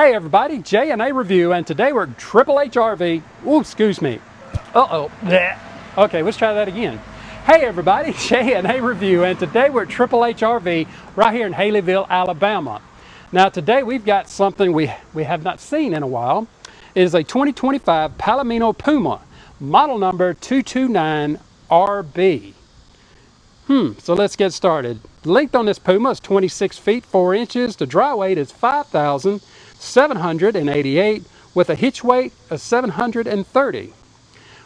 Hey everybody, J&A Review, and today we're at Triple H RV. Ooh, excuse me. Blech. Okay, let's try that again. Hey everybody, J&A Review, and today we're at Triple H RV right here in Haleyville, Alabama. Now today we've got something we have not seen in a while. It is a 2025 Palomino Puma, model number 229RB. So let's get started. The length on this Puma is 26 feet 4 inches. The dry weight is 5,788 with a hitch weight of 730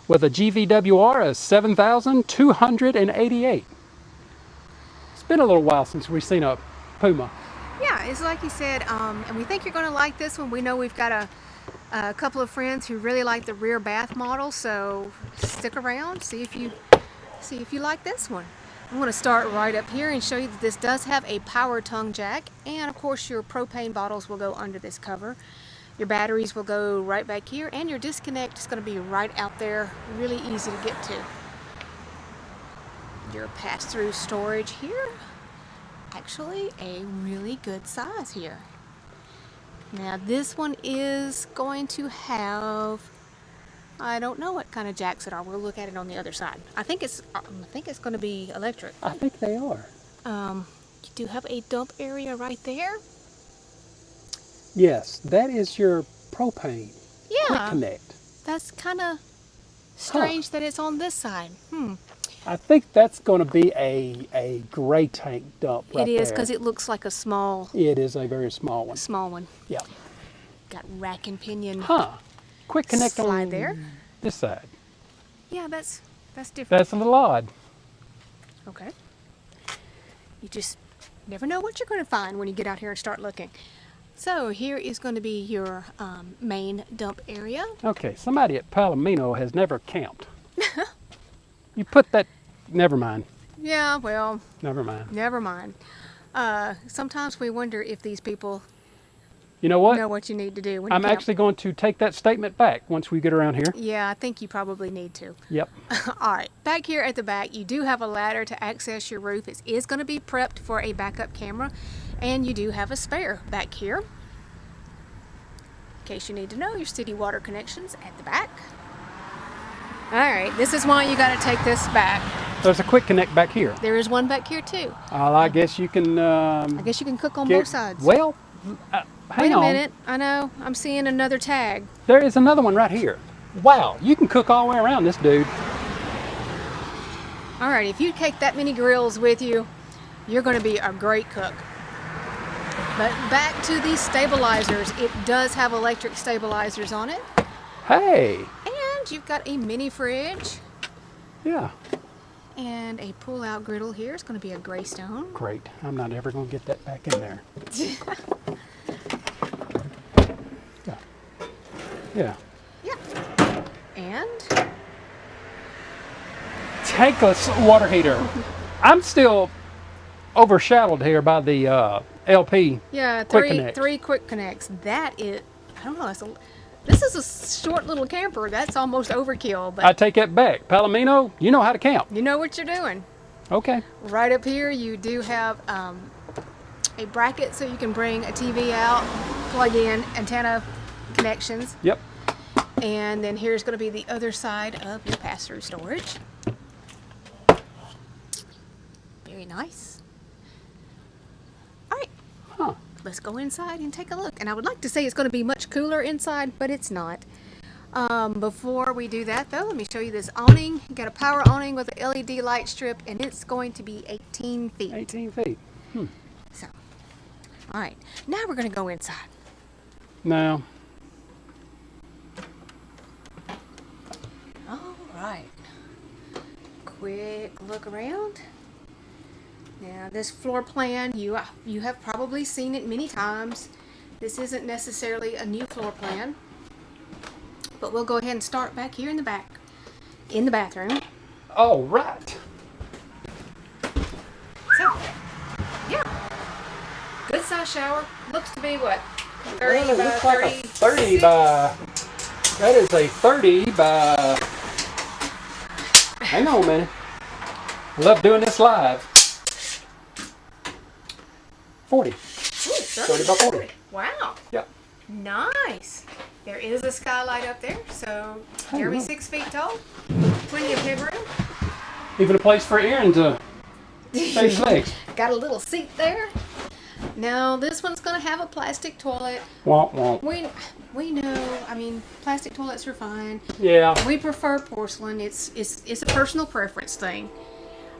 with a GVWR of 7,288. It's been a little while since we've seen a Puma. Yeah, it's like you said, and we think you're going to like this one. We know we've got a couple of friends who really like the rear bath model, so stick around, see if you like this one. I'm going to start right up here and show you that this does have a power tongue jack, and of course your propane bottles will go under this cover. Your batteries will go right back here, and your disconnect is going to be right out there, really easy to get to. Your pass-through storage here, actually a really good size here. Now this one is going to have, I don't know what kind of jacks it are. We'll look at it on the other side. I think it's going to be electric. I think they are. You do have a dump area right there. Yes, that is your propane. Yeah. Quick connect. That's kind of strange that it's on this side. I think that's going to be a gray tank dump right there. It is, because it looks like a small. It is a very small one. Small one. Yeah. Got rack and pinion. Quick connect slide on there. This side. Yeah, that's different. That's a little odd. Okay. You just never know what you're going to find when you get out here and start looking. So here is going to be your main dump area. Okay, somebody at Palomino has never camped. You put that, never mind. Yeah, well. Never mind. Never mind. Sometimes we wonder if these people you know what? know what you need to do when I'm you camp. actually going to take that statement back once we get around here. Yeah, I think you probably need to. Yep. All right, back here at the back, you do have a ladder to access your roof. It is going to be prepped for a backup camera, and you do have a spare back here. In case you need to know, your city water connections at the back. All right, this is why you got to take this back. There's a quick connect back here. There is one back here too. I guess you can. I guess you can cook on both sides. Well, Wait a minute. I know. I'm seeing another tag. There is another one right here. Wow, you can cook all the way around this dude. All right, if you take that many grills with you, you're going to be a great cook. But back to these stabilizers. It does have electric stabilizers on it. Hey. And you've got a mini fridge. Yeah. And a pull-out griddle here. It's going to be a gray stone. Great. I'm not ever going to get that back in there. Yeah. Yeah. And tankless water heater. I'm still overshadowed here by the LP. yeah, quick connect. three quick connects. That is, I don't know. This is a short little camper. That's almost overkill. But I take that back. Palomino, you know how to camp. you know what you're doing. Okay. Right up here, you do have a bracket so you can bring a TV out, plug in antenna connections. Yep. And then here's going to be the other side of your pass-through storage. Very nice. All right. Let's go inside and take a look. And I would like to say it's going to be much cooler inside, but it's not. Before we do that, though, let me show you this awning. You got a power awning with an LED light strip, and it's going to be 18 feet. 18 feet. So, all right. Now we're going to go inside. Now. All right. Quick look around. Now, this floor plan, you have probably seen it many times. This isn't necessarily a new floor plan. But we'll go ahead and start back here in the back, in the bathroom. All right. So, yeah, good size shower. Looks to be what, 30 Well, by looks like a 30 36? by. That is a 30 by. Hang on a minute. I love doing this live. 40. Ooh, 30 by 40. Wow. Yep. Nice. There is a skylight up there, so nearly 6 feet tall. Plenty of headroom. Even a place for Aaron to stay his legs. Got a little seat there. Now this one's gonna have a plastic toilet. Womp womp. We know. I mean, plastic toilets are fine. Yeah. We prefer porcelain. It's a personal preference thing.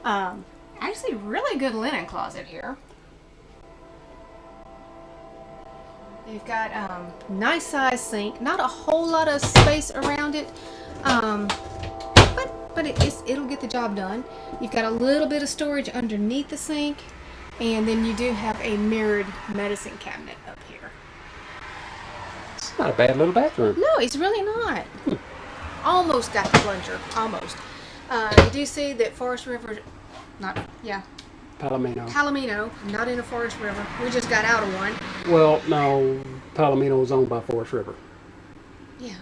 Actually, really good linen closet here. You've got nice size sink. Not a whole lot of space around it, but it'll get the job done. You've got a little bit of storage underneath the sink, and then you do have a mirrored medicine cabinet up here. It's not a bad little bathroom. No, it's really not. Almost got the plunger. Almost. You do see that Forest River, Palomino, not in a Forest River. We just got out of one. Well, no, Palomino is owned by Forest River. Yeah.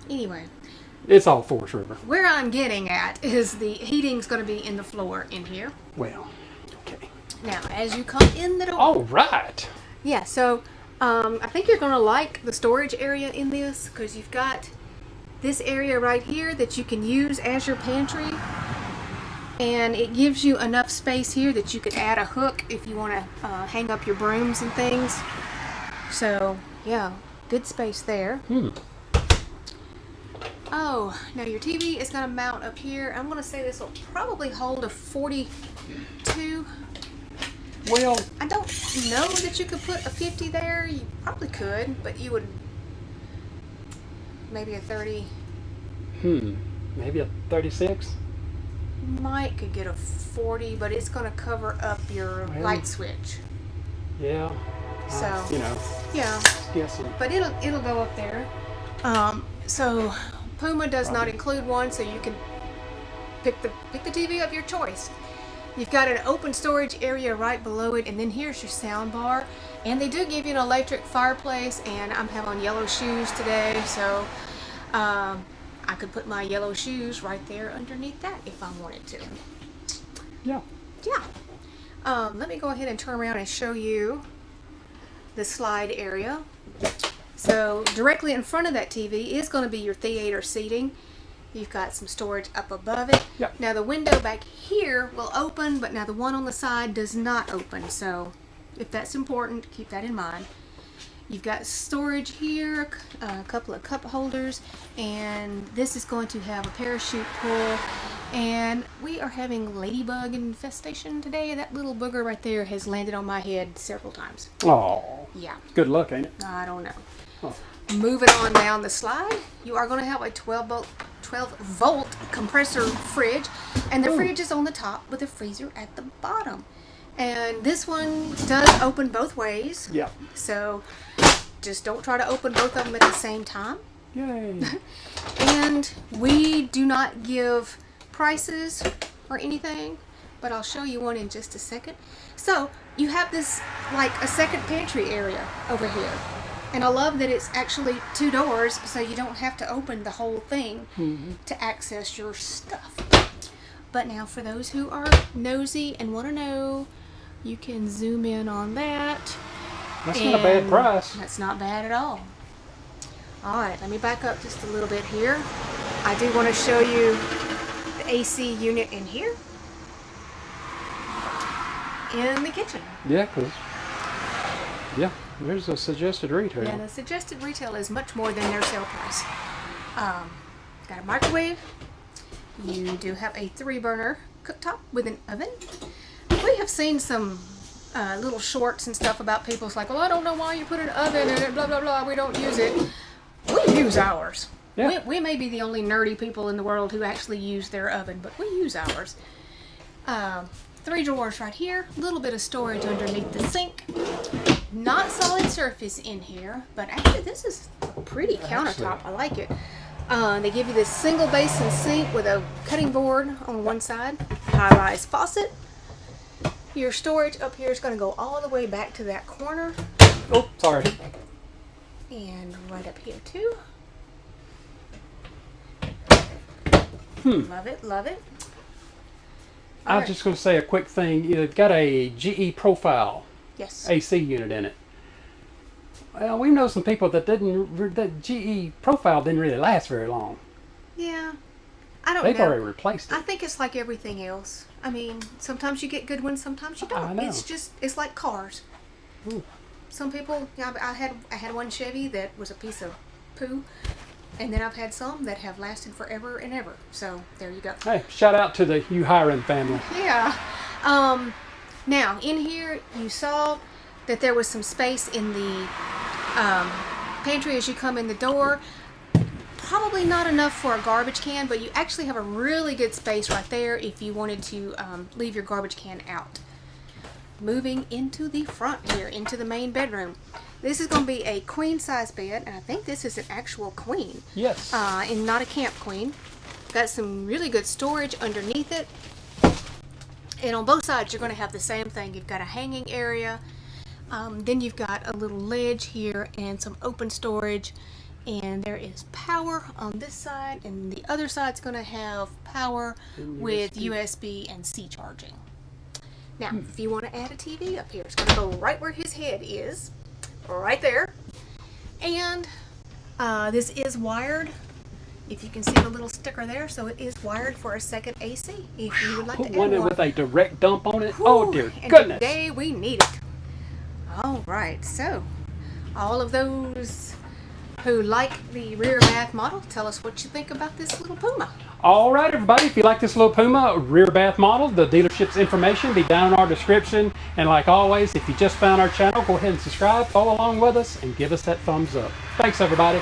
Anyway. It's all Forest River. Where I'm getting at is the heating's going to be in the floor in here. Well, okay. Now, as you come in the door. All right. Yeah, so I think you're going to like the storage area in this because you've got this area right here that you can use as your pantry. And it gives you enough space here that you could add a hook if you want to hang up your brooms and things. So, yeah, good space there. Oh, now your TV is going to mount up here. I'm going to say this will probably hold a 42. Well, I don't know that you could put a 50 there. You probably could, but you would maybe a 30. Maybe a 36. Might could get a 40, but it's going to cover up your light switch. Yeah. So, you know. Yeah. Guessing. But it'll go up there. So Puma does not include one, so you can pick the TV of your choice. You've got an open storage area right below it, and then here's your sound bar. And they do give you an electric fireplace, and I'm having on yellow shoes today, so I could put my yellow shoes right there underneath that if I wanted to. Yeah. Yeah. Let me go ahead and turn around and show you the slide area. So directly in front of that TV is going to be your theater seating. You've got some storage up above it. Yep. Now the window back here will open, but now the one on the side does not open. So if that's important, keep that in mind. You've got storage here, a couple of cup holders, and this is going to have a parachute pull. And we are having ladybug infestation today. That little booger right there has landed on my head several times. Oh. Yeah. Good luck, ain't it? I don't know. Oh. Moving on down the slide, you are going to have a 12-volt compressor fridge, and the fridge is on the top with a freezer at the bottom. And this one does open both ways. Yeah. So just don't try to open both of them at the same time. Yay. And we do not give prices or anything, but I'll show you one in just a second. So you have this like a second pantry area over here. And I love that it's actually 2 doors, so you don't have to open the whole thing to access your stuff. But now for those who are nosy and want to know, you can zoom in on that. That's not a bad price. That's not bad at all. Alright, let me back up just a little bit here. I do want to show you the AC unit in here. In the kitchen. Yeah, there's a suggested retail. Yeah, the suggested retail is much more than their sale price. Got a microwave. You do have a 3-burner cooktop with an oven. We have seen some little shorts and stuff about people's like, well, I don't know why you put an oven in it, blah, blah, blah, we don't use it. We use ours. Yeah. We may be the only nerdy people in the world who actually use their oven, but we use ours. 3 drawers right here, a little bit of storage underneath the sink. Not solid surface in here, but actually this is a pretty countertop. I like it. They give you this single basin sink with a cutting board on one side, high-rise faucet. Your storage up here is going to go all the way back to that corner. Oh, sorry. And right up here too. Love it, love it. I was just going to say a quick thing. You've got a GE Profile Yes. AC unit in it. Well, we know some people that that GE profile didn't really last very long. Yeah. I don't They've know. already replaced it. I think it's like everything else. I mean, sometimes you get good ones, sometimes you don't. I know. It's like cars. Ooh. Some people, I had one Chevy that was a piece of poo, and then I've had some that have lasted forever and ever. So there you go. Hey, shout out to the Hugh Hiron family. Yeah. Now in here you saw that there was some space in the pantry as you come in the door. Probably not enough for a garbage can, but you actually have a really good space right there if you wanted to leave your garbage can out. Moving into the front here, into the main bedroom. This is going to be a queen size bed, and I think this is an actual queen. Yes. And not a camp queen. Got some really good storage underneath it. And on both sides you're going to have the same thing. You've got a hanging area. Then you've got a little ledge here and some open storage. And there is power on this side, and the other side's going to have power with USB and C charging. Now, if you want to add a TV up here, it's going to go right where his head is, right there. And this is wired. If you can see the little sticker there, so it is wired for a second AC. If you would like Put to add one in one with a direct dump on it. Whew, Oh dear and goodness! today we need it. All right, so all of those who like the rear bath model, tell us what you think about this little Puma. All right, everybody, if you like this little Puma rear bath model, the dealership's information be down in our description. And like always, if you just found our channel, go ahead and subscribe, follow along with us, and give us that thumbs up. Thanks, everybody.